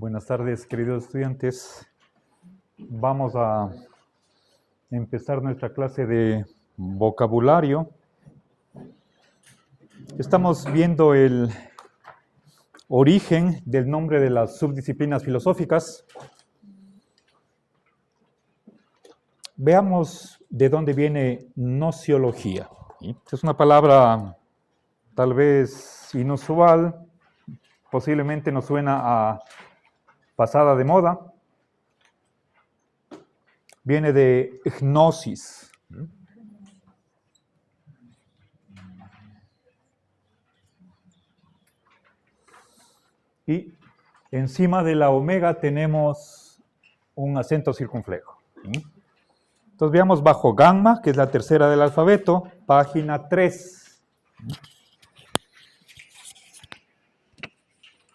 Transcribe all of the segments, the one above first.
Buenas tardes, queridos estudiantes. Vamos a empezar nuestra clase de vocabulario. Estamos viendo el origen del nombre de las subdisciplinas filosóficas. Veamos de dónde viene nociología. Es una palabra tal vez inusual, posiblemente nos suena a pasada de moda. Viene de gnosis. Y encima de la omega tenemos un acento circunflejo. Entonces veamos bajo gamma, que es la tercera del alfabeto, página 3.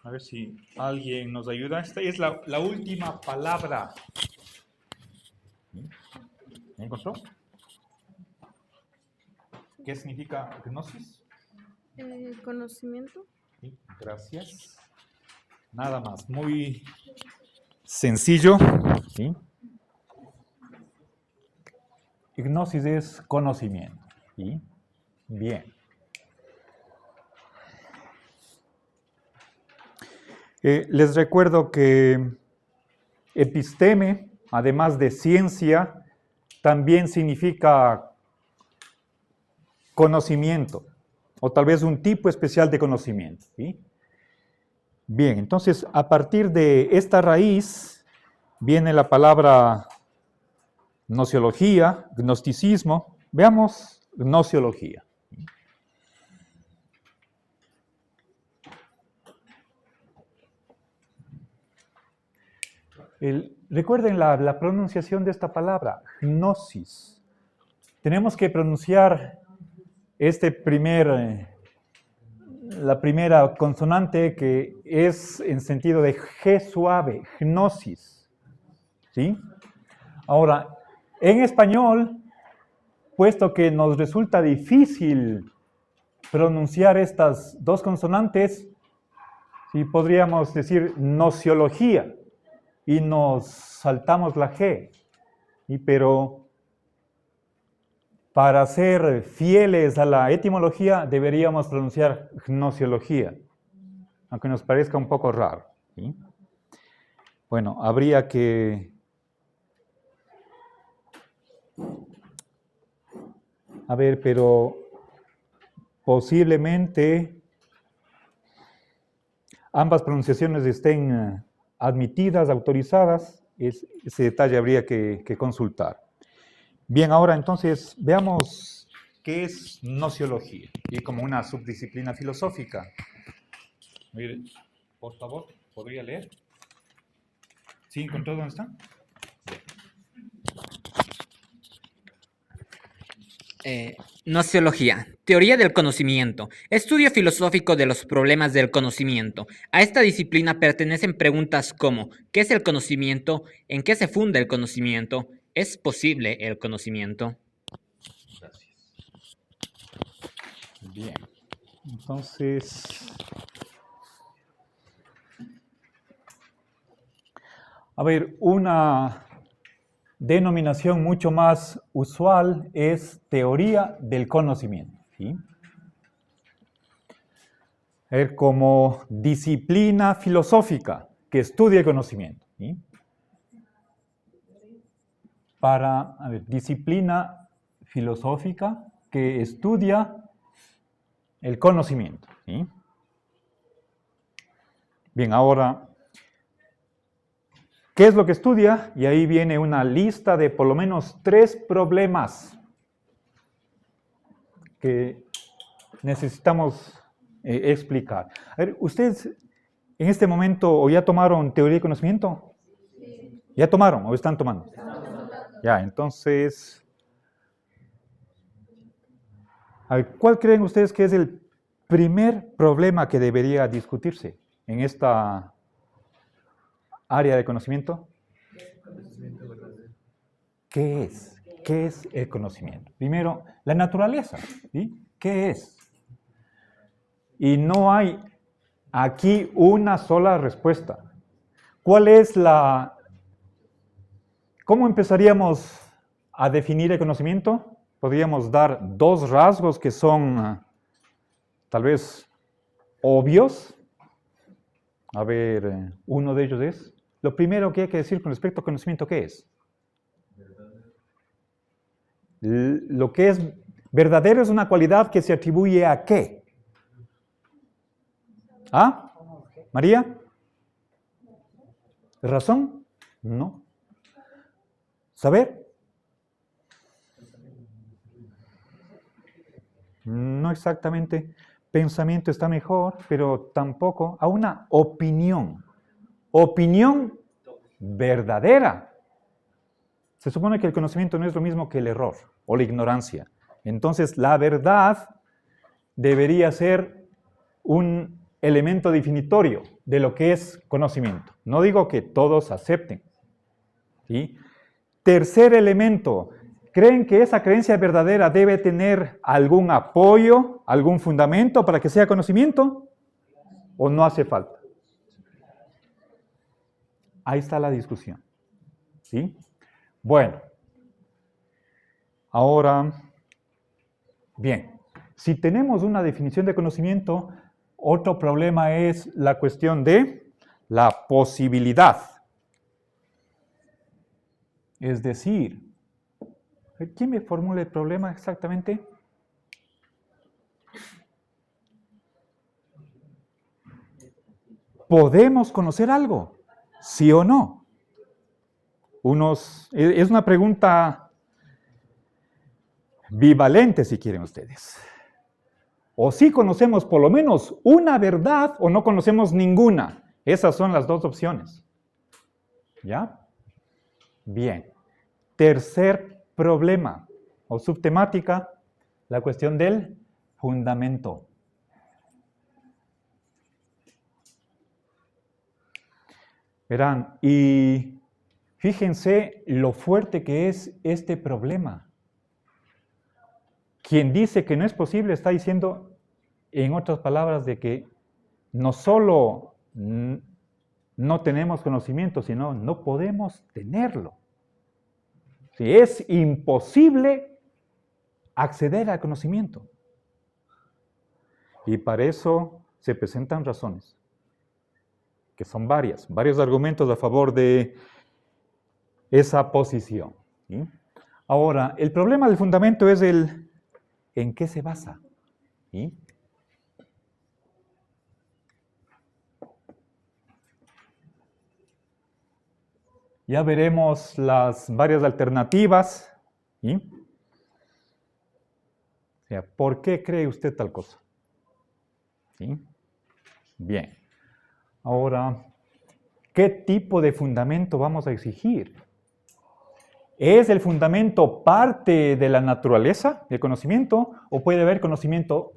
A ver si alguien nos ayuda. Esta es la última palabra. ¿Me encontró? ¿Qué significa gnosis? Conocimiento. Sí, gracias. Nada más, muy sencillo. ¿Sí? Gnosis es conocimiento. ¿Sí? Bien. Les recuerdo que episteme, además de ciencia, también significa conocimiento, o tal vez un tipo especial de conocimiento. ¿Sí? Bien, entonces a partir de esta raíz viene la palabra nociología, gnosticismo. Veamos nociología. Recuerden la pronunciación de esta palabra, gnosis. Tenemos que pronunciar la primera consonante que es en sentido de G suave, gnosis. ¿Sí? Ahora, en español, puesto que nos resulta difícil pronunciar estas dos consonantes, ¿sí? Podríamos decir nociología. Y nos saltamos la G. Pero para ser fieles a la etimología deberíamos pronunciar gnosiología, aunque nos parezca un poco raro. ¿Sí? Bueno, habría que pero posiblemente ambas pronunciaciones estén admitidas, autorizadas. Ese detalle habría que consultar. Bien, ahora entonces veamos qué es nociología, y como una subdisciplina filosófica. Mire, por favor, ¿podría leer? ¿Sí encontró dónde está? Nociología, teoría del conocimiento, estudio filosófico de los problemas del conocimiento. A esta disciplina pertenecen preguntas como ¿qué es el conocimiento? ¿En qué se funda el conocimiento? ¿Es posible el conocimiento? Gracias. Bien, entonces una denominación mucho más usual es teoría del conocimiento. ¿Sí? Como disciplina filosófica que estudia el conocimiento. ¿Sí? Disciplina filosófica que estudia el conocimiento. ¿Sí? Bien, ahora, ¿qué es lo que estudia? Y ahí viene una lista de por lo menos 3 problemas que necesitamos explicar. ¿Ustedes en este momento o ya tomaron teoría de conocimiento? Sí. ¿Ya tomaron o están tomando? Ya, entonces, ¿cuál creen ustedes que es el primer problema que debería discutirse en esta área de conocimiento? ¿Qué es? ¿Qué es el conocimiento? Primero, la naturaleza. ¿Sí? ¿Qué es? Y no hay aquí una sola respuesta. ¿Cuál es ¿Cómo empezaríamos a definir el conocimiento? Podríamos dar dos rasgos que son tal vez obvios. A ver, uno de ellos es, lo primero que hay que decir con respecto al conocimiento, ¿qué es? Lo que es verdadero es una cualidad que se atribuye ¿a qué? ¿A? ¿María? ¿Razón? No. ¿Saber? No exactamente. Pensamiento está mejor, pero tampoco a una opinión. Opinión verdadera. Se supone que el conocimiento no es lo mismo que el error o la ignorancia. Entonces, la verdad debería ser un elemento definitorio de lo que es conocimiento. No digo que todos acepten. ¿Sí? Tercer elemento, ¿creen que esa creencia verdadera debe tener algún apoyo, algún fundamento para que sea conocimiento? ¿O no hace falta? Ahí está la discusión. ¿Sí? Bueno, ahora, bien, si tenemos una definición de conocimiento, otro problema es la cuestión de la posibilidad. Es decir, ¿quién me formula el problema exactamente? ¿Podemos conocer algo? ¿Sí o no? Es una pregunta bivalente, si quieren ustedes. O sí conocemos por lo menos una verdad o no conocemos ninguna. Esas son las dos opciones. ¿Ya? Bien. Tercer problema o subtemática, la cuestión del fundamento. Verán, y fíjense lo fuerte que es este problema. Quien dice que no es posible está diciendo, en otras palabras, de que no solo no tenemos conocimiento, sino no podemos tenerlo. Si es imposible acceder al conocimiento. Y para eso se presentan razones, que son varios argumentos a favor de esa posición. ¿Sí? Ahora, el problema del fundamento es ¿en qué se basa? ¿Sí? Ya veremos las varias alternativas. ¿Sí? O sea, ¿por qué cree usted tal cosa? ¿Sí? Bien. Ahora, ¿qué tipo de fundamento vamos a exigir? ¿Es el fundamento parte de la naturaleza del conocimiento o puede haber conocimiento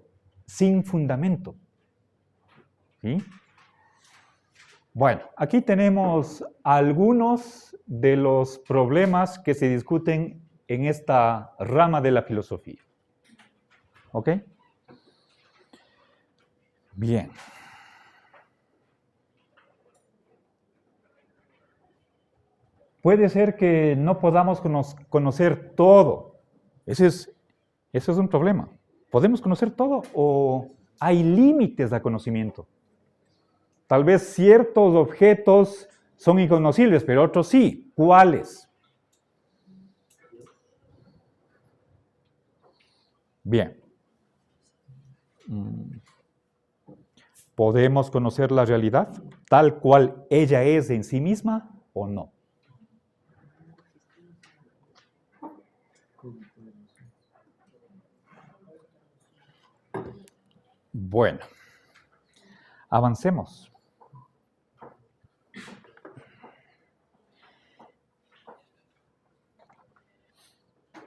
sin fundamento? ¿Sí? Bueno, aquí tenemos algunos de los problemas que se discuten en esta rama de la filosofía. ¿Ok? Bien. Puede ser que no podamos conocer todo. Ese es un problema. ¿Podemos conocer todo o hay límites al conocimiento? Tal vez ciertos objetos son inconocibles, pero otros sí. ¿Cuáles? Bien. ¿Podemos conocer la realidad tal cual ella es en sí misma o no? Bueno, avancemos.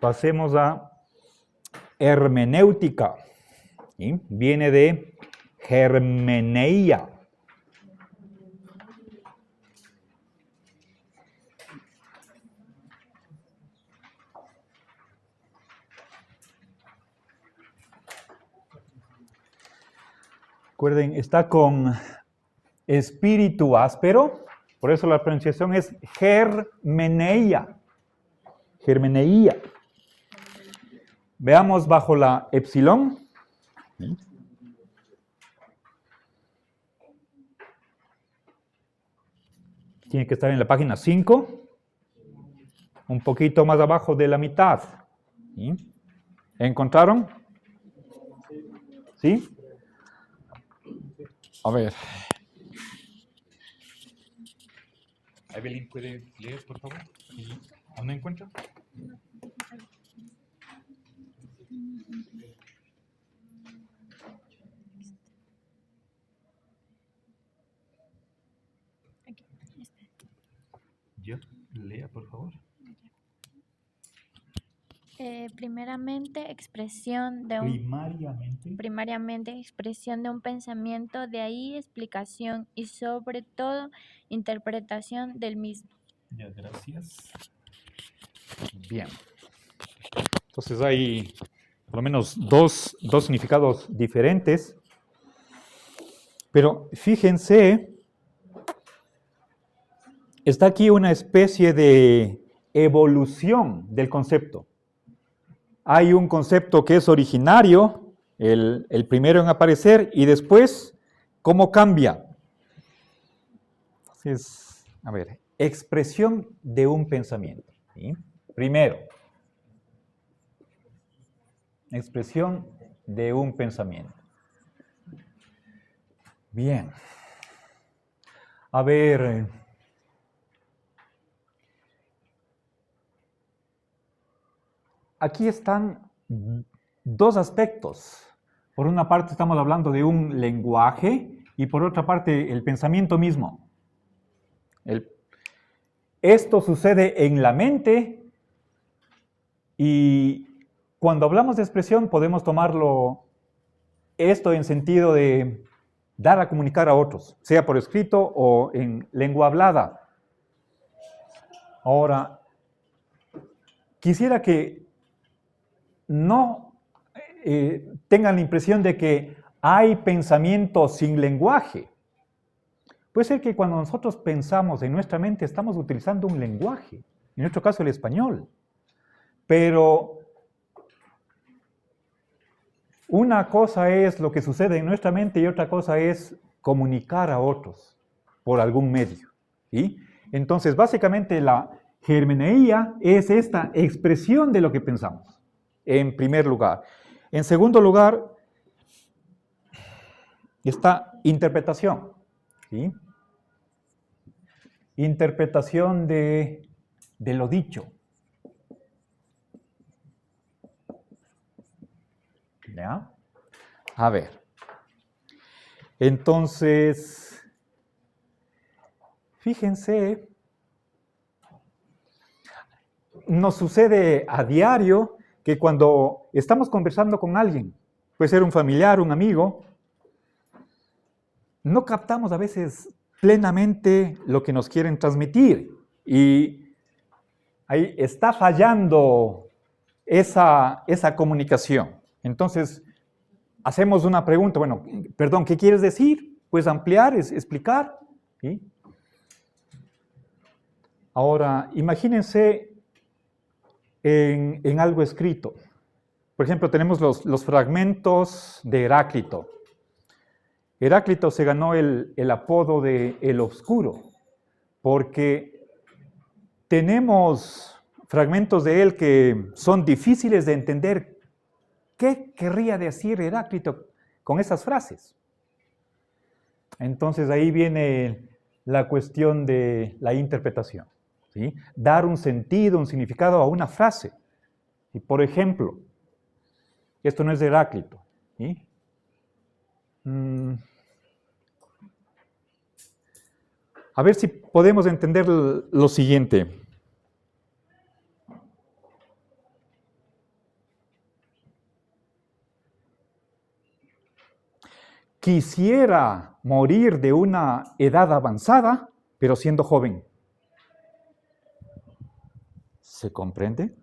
Pasemos a hermenéutica. ¿Sí? Viene de hermeneia. Recuerden, está con espíritu áspero Por eso la pronunciación es germeneia. Germeneia. Veamos bajo la epsilon. Tiene que estar en la página 5. Un poquito más abajo de la mitad. ¿Sí? ¿Encontraron? ¿Sí? A ver. Evelyn, ¿puede leer, por favor? ¿Aún no encuentra? Yo, lea, por favor. Primariamente expresión de un pensamiento, de ahí explicación y sobre todo interpretación del mismo. Ya, gracias. Bien. Entonces hay por lo menos dos significados diferentes. Pero fíjense, está aquí una especie de evolución del concepto. Hay un concepto que es originario, el primero en aparecer, y después, ¿cómo cambia? Entonces, a ver, expresión de un pensamiento. ¿Sí? Primero, expresión de un pensamiento. Bien. A ver, aquí están dos aspectos. Por una parte estamos hablando de un lenguaje y por otra parte el pensamiento mismo. Esto sucede en la mente y cuando hablamos de expresión podemos tomarlo esto en sentido de dar a comunicar a otros, sea por escrito o en lengua hablada. Ahora, quisiera que no tengan la impresión de que hay pensamiento sin lenguaje. Puede ser que cuando nosotros pensamos en nuestra mente estamos utilizando un lenguaje, en nuestro caso el español, pero una cosa es lo que sucede en nuestra mente y otra cosa es comunicar a otros por algún medio. ¿Sí? Entonces, básicamente la germeneia es esta expresión de lo que pensamos, en primer lugar. En segundo lugar, está interpretación. ¿Sí? Interpretación de lo dicho. ¿Ya? A ver. Entonces, fíjense, nos sucede a diario que cuando estamos conversando con alguien, puede ser un familiar, un amigo, no captamos a veces plenamente lo que nos quieren transmitir y ahí está fallando esa comunicación. Entonces, hacemos una pregunta, bueno, perdón, ¿qué quieres decir? ¿Puedes ampliar, explicar? ¿Sí? Ahora, imagínense en algo escrito. Por ejemplo, tenemos los fragmentos de Heráclito. Heráclito se ganó el apodo de El Obscuro, porque tenemos fragmentos de él que son difíciles de entender. ¿Qué querría decir Heráclito con esas frases? Entonces ahí viene la cuestión de la interpretación. ¿Sí? Dar un sentido, un significado a una frase. Y por ejemplo, esto no es de Heráclito. ¿Sí? A ver si podemos entender lo siguiente. Quisiera morir de una edad avanzada, pero siendo joven. ¿Se comprende?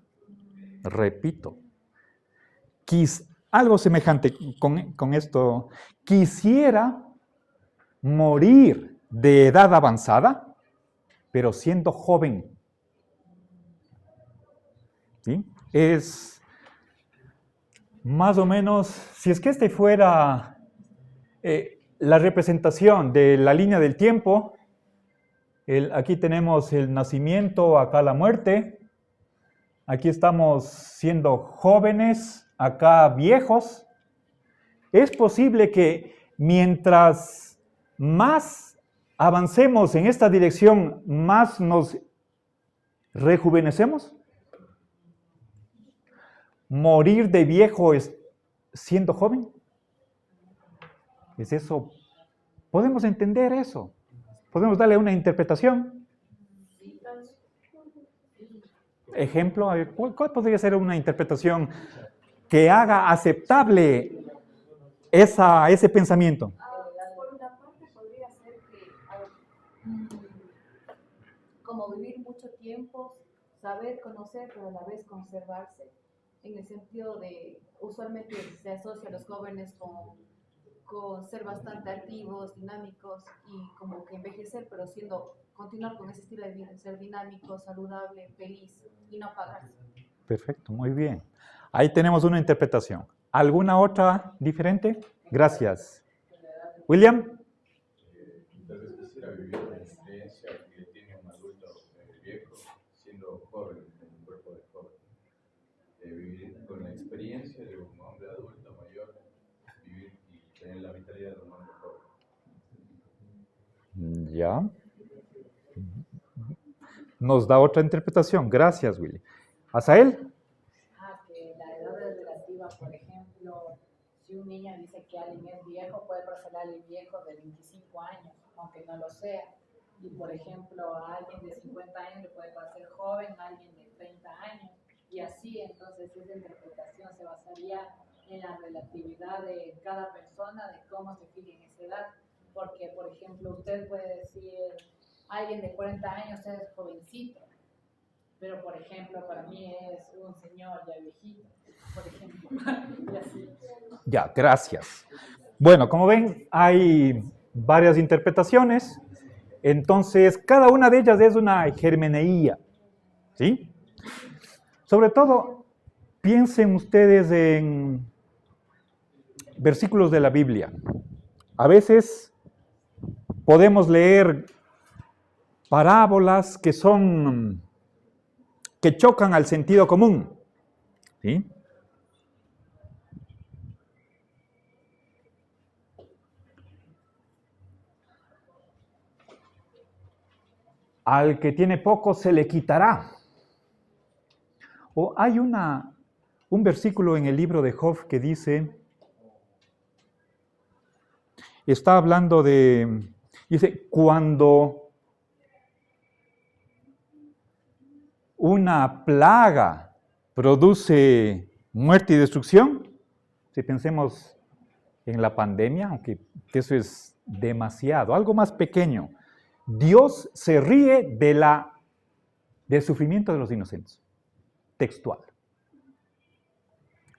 Repito. Algo semejante con esto. Quisiera morir de edad avanzada, pero siendo joven. ¿Sí? Es más o menos, si es que este fuera la representación de la línea del tiempo, aquí tenemos el nacimiento, acá la muerte, aquí estamos siendo jóvenes, acá viejos. Es posible que mientras más avancemos en esta dirección, más nos rejuvenecemos. Morir de viejo es siendo joven. ¿Es eso? ¿Podemos entender eso? ¿Podemos darle una interpretación? Ejemplo, a ver, ¿cuál podría ser una interpretación que haga aceptable ese pensamiento? Por una parte podría ser que como vivir mucho tiempo, saber, conocer, pero a la vez conservarse, en el sentido de, usualmente se asocia a los jóvenes con ser bastante activos, dinámicos y como que envejecer, pero continuar con ese estilo de vida, ser dinámico, saludable, feliz y no apagarse. Perfecto, muy bien. Ahí tenemos una interpretación. ¿Alguna otra diferente? Gracias. William. Tal vez quisiera vivir una experiencia que tiene un adulto viejo siendo joven, en un cuerpo de joven. Vivir con la experiencia de un hombre adulto mayor, vivir y tener la vitalidad de un hombre joven. Ya. Nos da otra interpretación. Gracias, Willy. ¿Asael? Que la edad es relativa, por ejemplo, si un niño dice que alguien es viejo, puede parecer a alguien viejo de 25 años, aunque no lo sea. Y, por ejemplo, a alguien de 50 años le puede parecer joven, a alguien de 30 años. Y así, entonces, esa interpretación se basaría en la relatividad de cada persona, de cómo se fija en esa edad. Porque, por ejemplo, usted puede decir, alguien de 40 años es jovencito, pero, por ejemplo, para mí es un señor ya viejito, por ejemplo, y así. Ya, gracias. Bueno, como ven, hay varias interpretaciones, entonces cada una de ellas es una hermeneía, ¿sí? Sobre todo, piensen ustedes en versículos de la Biblia. A veces podemos leer parábolas que chocan al sentido común, ¿sí? Al que tiene poco se le quitará. O hay un versículo en el libro de Job que dice, está hablando dice, cuando una plaga produce muerte y destrucción, si pensemos en la pandemia, aunque eso es demasiado, algo más pequeño, Dios se ríe del sufrimiento de los inocentes. Textual.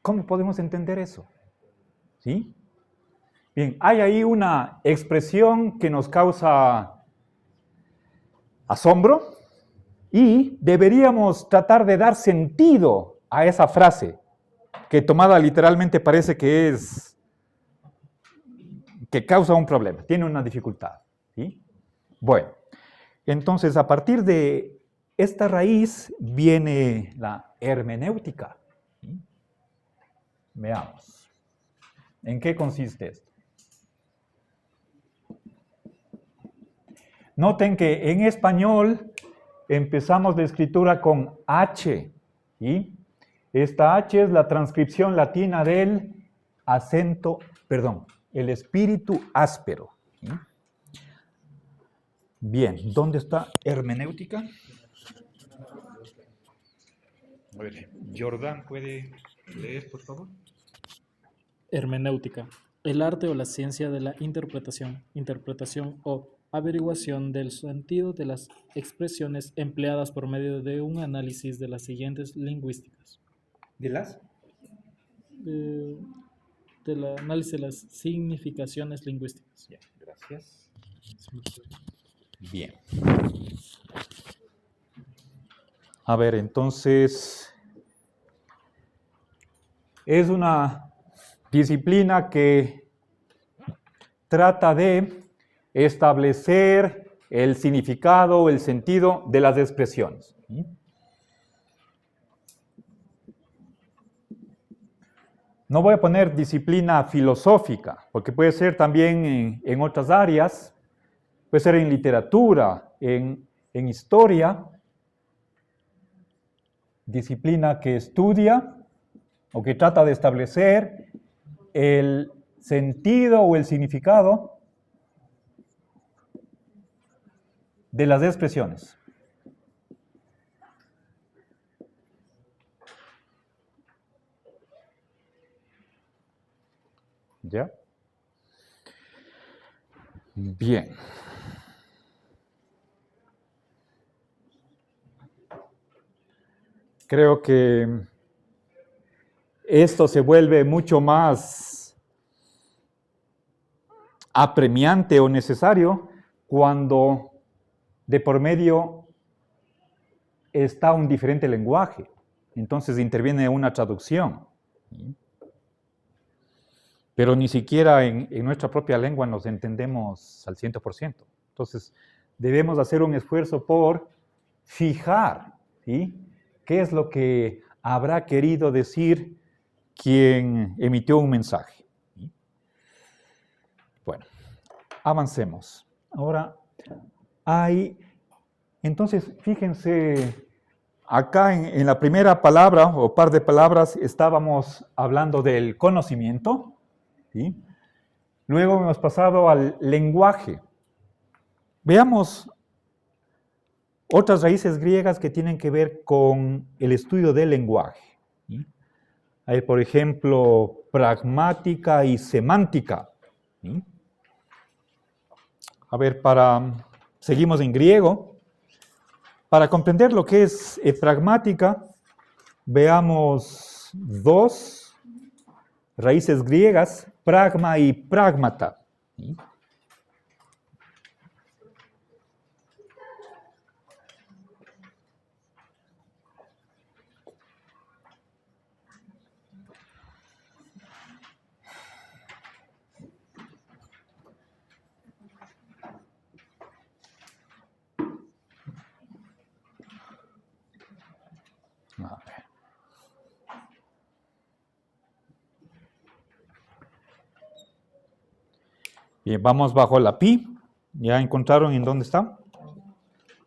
¿Cómo podemos entender eso? ¿Sí? Bien, hay ahí una expresión que nos causa asombro y deberíamos tratar de dar sentido a esa frase, que tomada literalmente parece que causa un problema, tiene una dificultad. ¿Sí? Bueno, entonces a partir de esta raíz viene la hermenéutica. ¿Sí? Veamos. ¿En qué consiste esto? Noten que en español empezamos la escritura con H. ¿Sí? Esta H es la transcripción latina del el espíritu áspero. ¿Sí? Bien, ¿dónde está hermenéutica? A ver, Jordán, ¿puede leer, por favor? Hermenéutica, el arte o la ciencia de la interpretación o averiguación del sentido de las expresiones empleadas por medio de un análisis de las siguientes lingüísticas. ¿De las? Del análisis de las significaciones lingüísticas. Ya, gracias. Bien. A ver, entonces, es una disciplina que trata de establecer el significado, el sentido de las expresiones. No voy a poner disciplina filosófica, porque puede ser también en otras áreas, puede ser en literatura, en historia, disciplina que estudia o que trata de establecer el sentido o el significado de las expresiones. ¿Ya? Bien. Creo que esto se vuelve mucho más apremiante o necesario cuando de por medio está un diferente lenguaje. Entonces interviene una traducción. Pero ni siquiera en nuestra propia lengua nos entendemos al 100%. Entonces debemos hacer un esfuerzo por fijar, ¿sí?, qué es lo que habrá querido decir quien emitió un mensaje. Bueno, avancemos. Ahora, entonces, fíjense, acá en la primera palabra o par de palabras estábamos hablando del conocimiento, ¿sí? Luego hemos pasado al lenguaje. Veamos otras raíces griegas que tienen que ver con el estudio del lenguaje. ¿Sí? Hay, por ejemplo, pragmática y semántica. ¿Sí? A ver, seguimos en griego. Para comprender lo que es pragmática, veamos dos raíces griegas, pragma y pragmata. ¿Sí? A ver. Bien, vamos bajo la pi. ¿Ya encontraron en dónde está?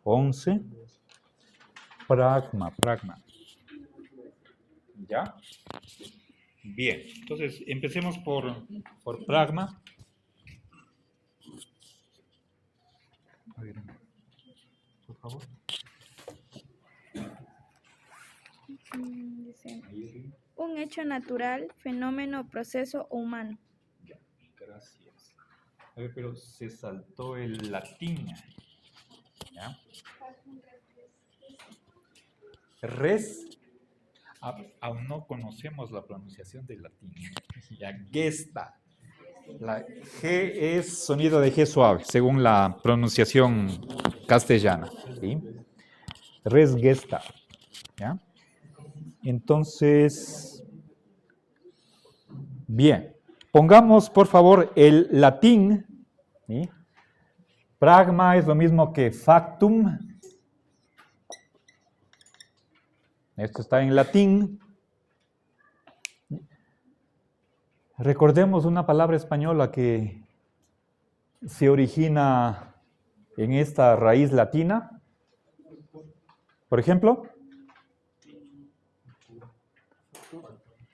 11. Pragma. ¿Ya? Bien, entonces empecemos por pragma. A ver, por favor. Dice, un hecho natural, fenómeno o proceso humano. Ya, gracias. A ver, pero se saltó el latín. ¿Ya? Res. Aún no conocemos la pronunciación del latín. Ya, gesta. La G es sonido de G suave, según la pronunciación castellana. ¿Sí? Res gesta. ¿Ya? Entonces, bien, pongamos por favor el latín. ¿Sí? Pragma es lo mismo que factum. Esto está en latín. Recordemos una palabra española que se origina en esta raíz latina. Por ejemplo,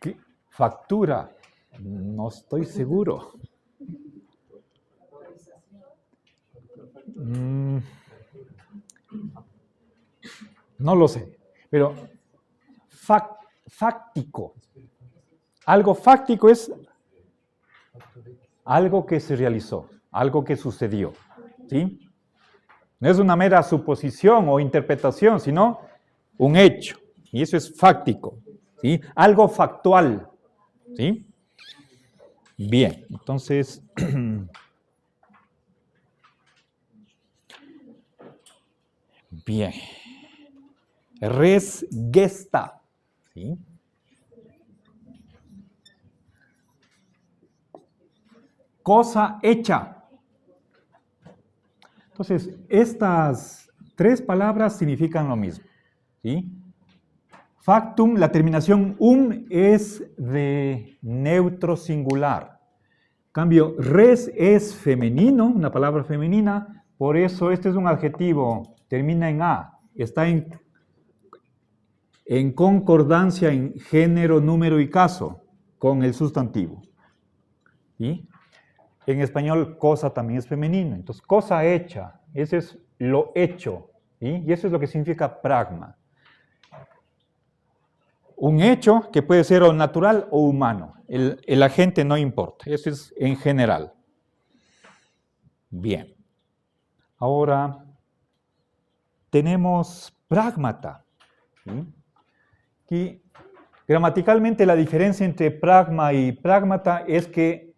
¿qué? Factura. No estoy seguro. No lo sé, pero fáctico. Algo fáctico es algo que se realizó, algo que sucedió. ¿Sí? No es una mera suposición o interpretación, sino un hecho. Y eso es fáctico. ¿Sí? Algo factual. ¿Sí? Bien, entonces, bien. Res gesta. ¿Sí? Cosa hecha. Entonces, estas tres palabras significan lo mismo. ¿Sí? Factum, la terminación es de neutro singular. En cambio, res es femenino, una palabra femenina, por eso este es un adjetivo, termina en A, está en concordancia en género, número y caso con el sustantivo. ¿Sí? En español, cosa también es femenino, entonces cosa hecha, ese es lo hecho, ¿sí? Y eso es lo que significa pragma. Un hecho que puede ser o natural o humano. El agente no importa. Eso es en general. Bien. Ahora tenemos pragmata. ¿Sí? Aquí, gramaticalmente, la diferencia entre pragma y pragmata es que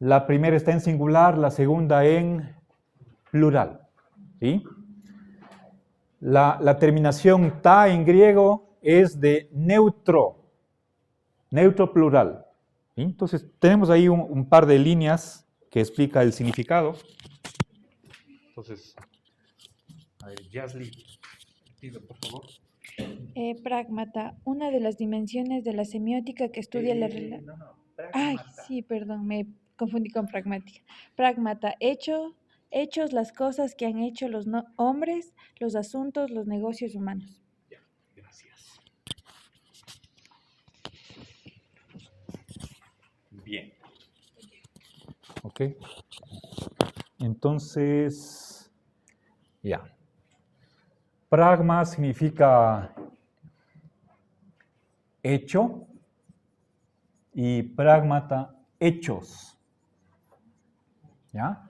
la primera está en singular, la segunda en plural. ¿Sí? La terminación ta en griego es de neutro plural. ¿Sí? Entonces, tenemos ahí un par de líneas que explica el significado. Entonces, a ver, Yasli, pido, por favor. Pragmata, una de las dimensiones de la semiótica que estudia la relación. Ay, sí, perdón, me confundí con pragmática. Pragmata, hechos, las cosas que han hecho los hombres, los asuntos, los negocios humanos. Gracias. Bien. Ok. Entonces, ya. Pragma significa hecho y pragmata, hechos. ¿Ya?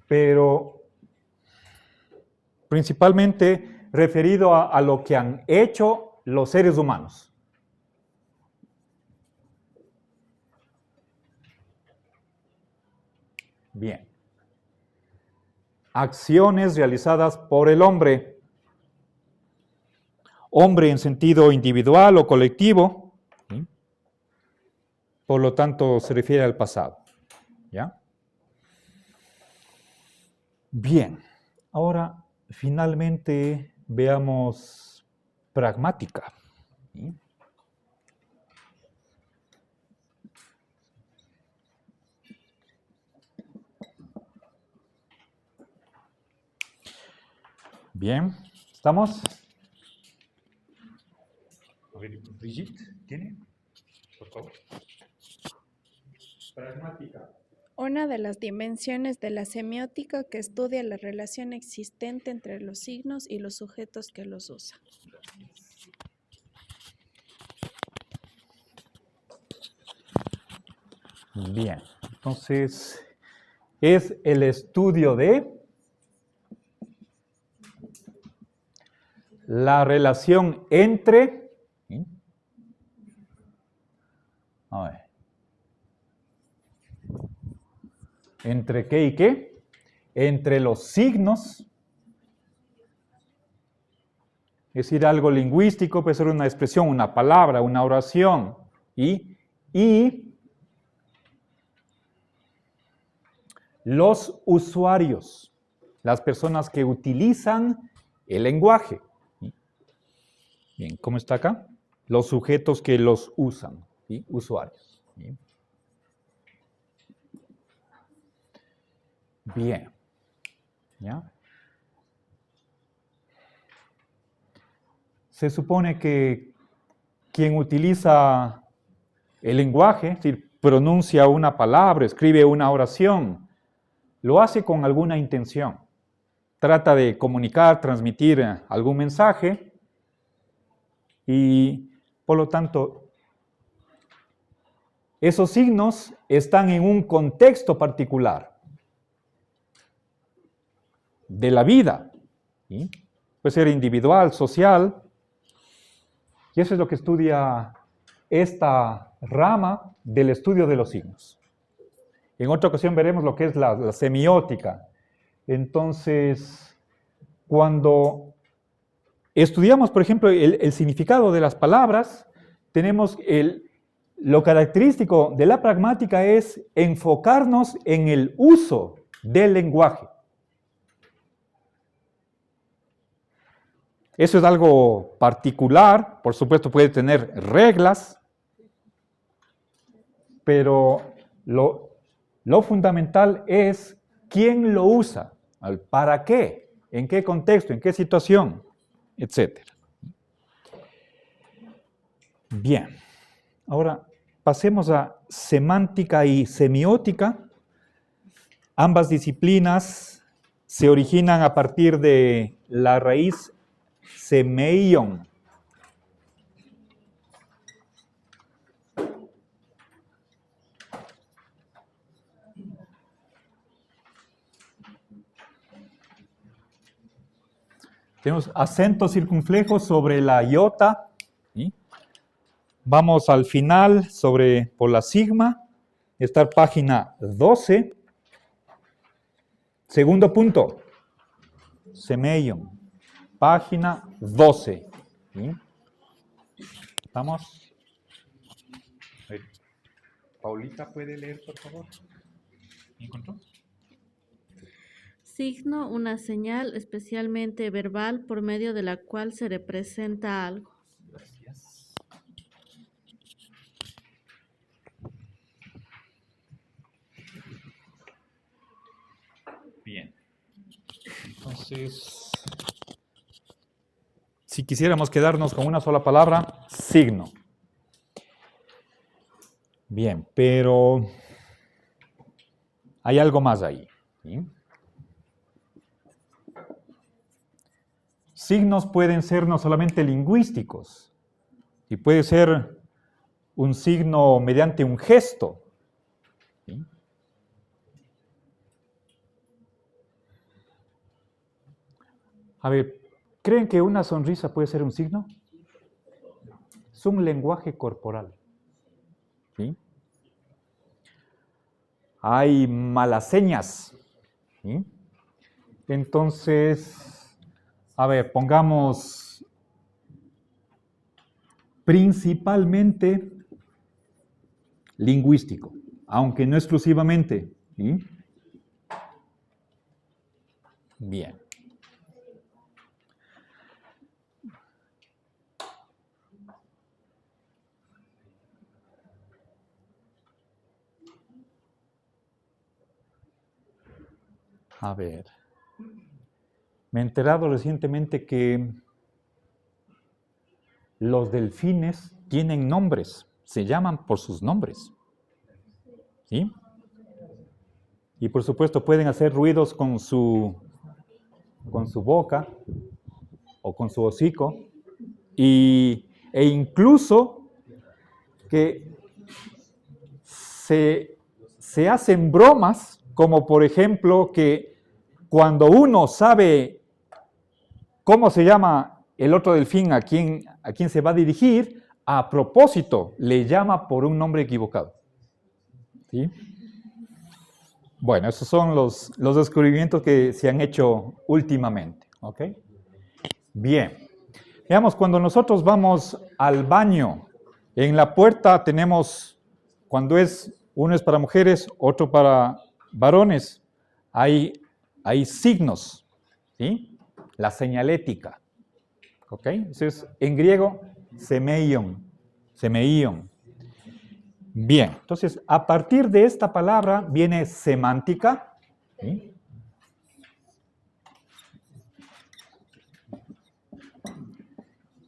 Pero principalmente referido a lo que han hecho los seres humanos. Bien. Acciones realizadas por el hombre. Hombre en sentido individual o colectivo. ¿Sí? Por lo tanto, se refiere al pasado. ¿Ya? Bien. Ahora, finalmente, veamos pragmática. ¿Sí? Bien, ¿estamos? A ver, Brigitte, ¿tiene? Por favor. Pragmática. Una de las dimensiones de la semiótica que estudia la relación existente entre los signos y los sujetos que los usan. Bien, entonces es el estudio de la relación entre, ¿sí? A ver, ¿entre qué y qué? Entre los signos, es decir, algo lingüístico, puede ser una expresión, una palabra, una oración, y los usuarios, las personas que utilizan el lenguaje. Bien, ¿cómo está acá? Los sujetos que los usan, ¿sí? Usuarios. ¿Sí? Bien. ¿Ya? Se supone que quien utiliza el lenguaje, es decir, pronuncia una palabra, escribe una oración, lo hace con alguna intención. Trata de comunicar, transmitir algún mensaje y, por lo tanto, esos signos están en un contexto particular de la vida. ¿Sí? Puede ser individual, social. Y eso es lo que estudia esta rama del estudio de los signos. En otra ocasión veremos lo que es la semiótica. Entonces, cuando estudiamos, por ejemplo, el significado de las palabras, tenemos lo característico de la pragmática es enfocarnos en el uso del lenguaje. Eso es algo particular, por supuesto puede tener reglas, pero lo fundamental es quién lo usa, para qué, en qué contexto, en qué situación, etc. Bien, ahora pasemos a semántica y semiótica. Ambas disciplinas se originan a partir de la raíz semeion. Tenemos acento circunflejo sobre la iota. ¿Sí? Vamos al final por la sigma. Está página 12. Segundo punto. Semeion. Página 12. ¿Sí? ¿Estamos? Paulita, ¿puede leer, por favor? ¿Encontró? Signo, una señal especialmente verbal por medio de la cual se representa algo. Gracias. Bien. Entonces, si quisiéramos quedarnos con una sola palabra, signo. Bien, pero hay algo más ahí. ¿Sí? Signos pueden ser no solamente lingüísticos, y puede ser un signo mediante un gesto. ¿Sí? A ver, ¿creen que una sonrisa puede ser un signo? Es un lenguaje corporal. ¿Sí? Hay malas señas. ¿Sí? Entonces, a ver, pongamos principalmente lingüístico, aunque no exclusivamente. ¿Sí? Bien. A ver, me he enterado recientemente que los delfines tienen nombres, se llaman por sus nombres. ¿Sí? Y por supuesto pueden hacer ruidos con su boca o con su hocico, e incluso que se hacen bromas, como por ejemplo que cuando uno sabe cómo se llama el otro delfín a quien se va a dirigir, a propósito le llama por un nombre equivocado. ¿Sí? Bueno, esos son los descubrimientos que se han hecho últimamente. ¿Ok? Bien. Veamos, cuando nosotros vamos al baño, en la puerta tenemos, uno es para mujeres, otro para varones, hay signos, ¿sí? La señalética. ¿Ok? Entonces, en griego, semeion. Bien, entonces, a partir de esta palabra viene semántica. ¿Sí?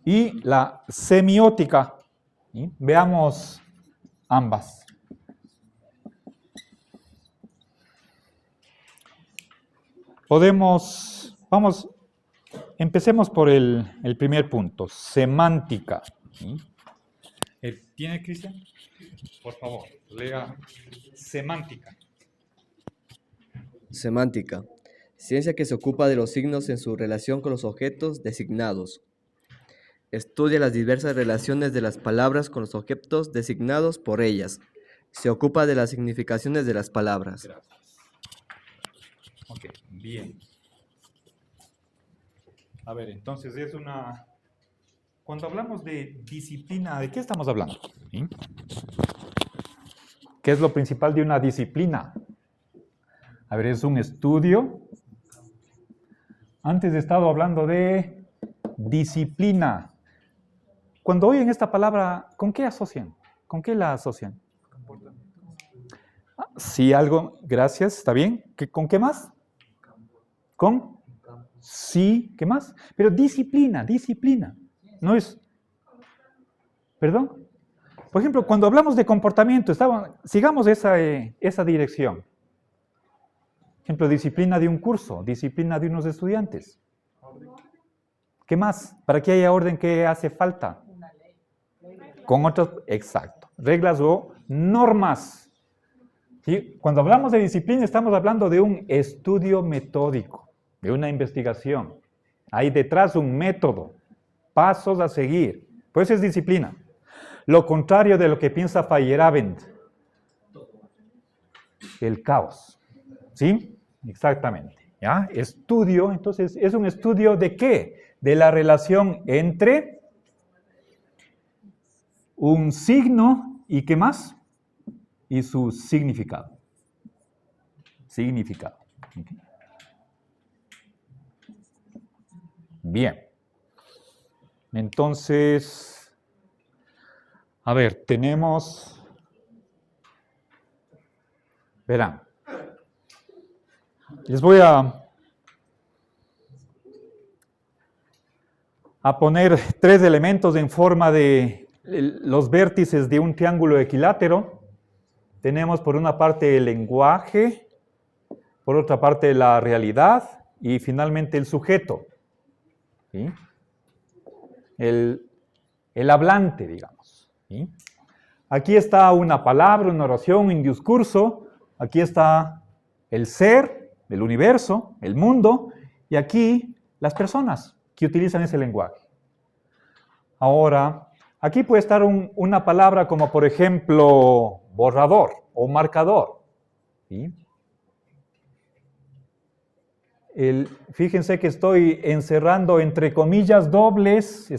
Y la semiótica. ¿Sí? Veamos ambas. Empecemos por el primer punto, semántica. ¿Sí? ¿Tiene, Cristian? Por favor, lea semántica. Semántica. Ciencia que se ocupa de los signos en su relación con los objetos designados. Estudia las diversas relaciones de las palabras con los objetos designados por ellas. Se ocupa de las significaciones de las palabras. Gracias. Ok, bien. A ver, entonces cuando hablamos de disciplina, ¿de qué estamos hablando? ¿Sí? ¿Qué es lo principal de una disciplina? A ver, es un estudio. Antes he estado hablando de disciplina. Cuando oyen esta palabra, ¿con qué asocian? ¿Con qué la asocian? Sí, algo, gracias, está bien. ¿Con qué más? ¿Con? Sí, ¿qué más? Pero disciplina. No es, ¿perdón? Por ejemplo, cuando hablamos de comportamiento, sigamos esa dirección. Por ejemplo, disciplina de un curso, disciplina de unos estudiantes. ¿Qué más? Para que haya orden, ¿qué hace falta? Con otras, exacto, reglas o normas. ¿Sí? Cuando hablamos de disciplina, estamos hablando de un estudio metódico, de una investigación. Hay detrás un método, pasos a seguir. Por eso es disciplina. Lo contrario de lo que piensa Feyerabend, el caos. ¿Sí? Exactamente. ¿Ya? Estudio, entonces, ¿es un estudio de qué? De la relación entre un signo y ¿qué más? Y su significado. Significado. ¿Okay? Bien. Entonces, a ver, verán, les voy a poner 3 elementos en forma de los vértices de un triángulo equilátero. Tenemos por una parte el lenguaje, por otra parte la realidad y finalmente el sujeto. ¿Sí? El hablante, digamos. ¿Sí? Aquí está una palabra, una oración, un discurso. Aquí está el ser, el universo, el mundo. Y aquí las personas que utilizan ese lenguaje. Ahora, aquí puede estar una palabra como, por ejemplo, borrador o marcador. ¿Sí? Fíjense que estoy encerrando entre comillas dobles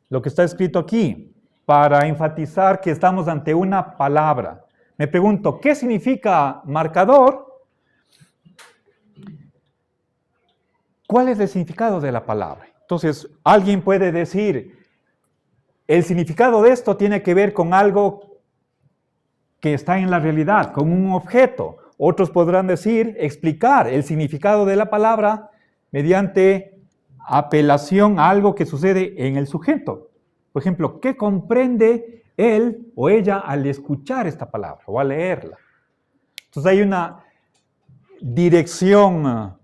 lo que está escrito aquí, para enfatizar que estamos ante una palabra. Me pregunto, ¿qué significa marcador? ¿Cuál es el significado de la palabra? Entonces, alguien puede decir, el significado de esto tiene que ver con algo que está en la realidad, con un objeto. Otros podrán decir, explicar el significado de la palabra mediante apelación a algo que sucede en el sujeto. Por ejemplo, ¿qué comprende él o ella al escuchar esta palabra o al leerla? Entonces hay una dirección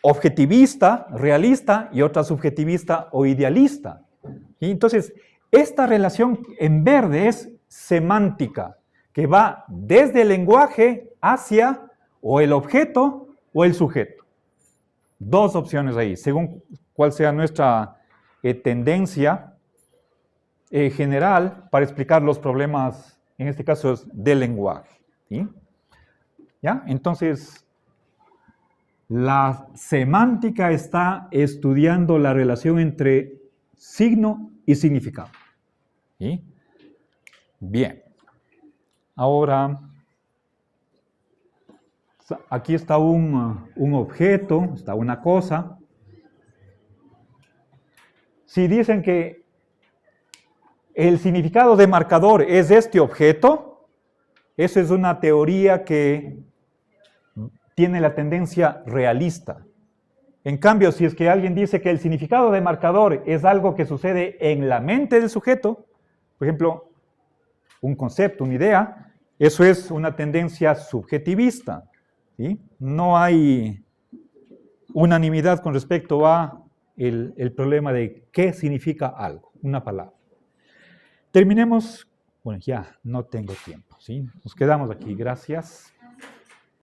objetivista, realista y otra subjetivista o idealista. ¿Sí? Entonces, esta relación en verde es semántica, que va desde el lenguaje hacia o el objeto o el sujeto. 2 opciones ahí, según cuál sea nuestra tendencia general para explicar los problemas, en este caso, del lenguaje. ¿Sí? ¿Ya? Entonces, la semántica está estudiando la relación entre signo y significado. ¿Sí? Bien. Ahora, aquí está un objeto, está una cosa. Si dicen que el significado de marcador es este objeto, eso es una teoría que tiene la tendencia realista. En cambio, si es que alguien dice que el significado de marcador es algo que sucede en la mente del sujeto, por ejemplo, un concepto, una idea, eso es una tendencia subjetivista. ¿Sí? No hay unanimidad con respecto a el problema de qué significa algo, una palabra. Terminemos, bueno, ya no tengo tiempo, ¿sí? Nos quedamos aquí, gracias.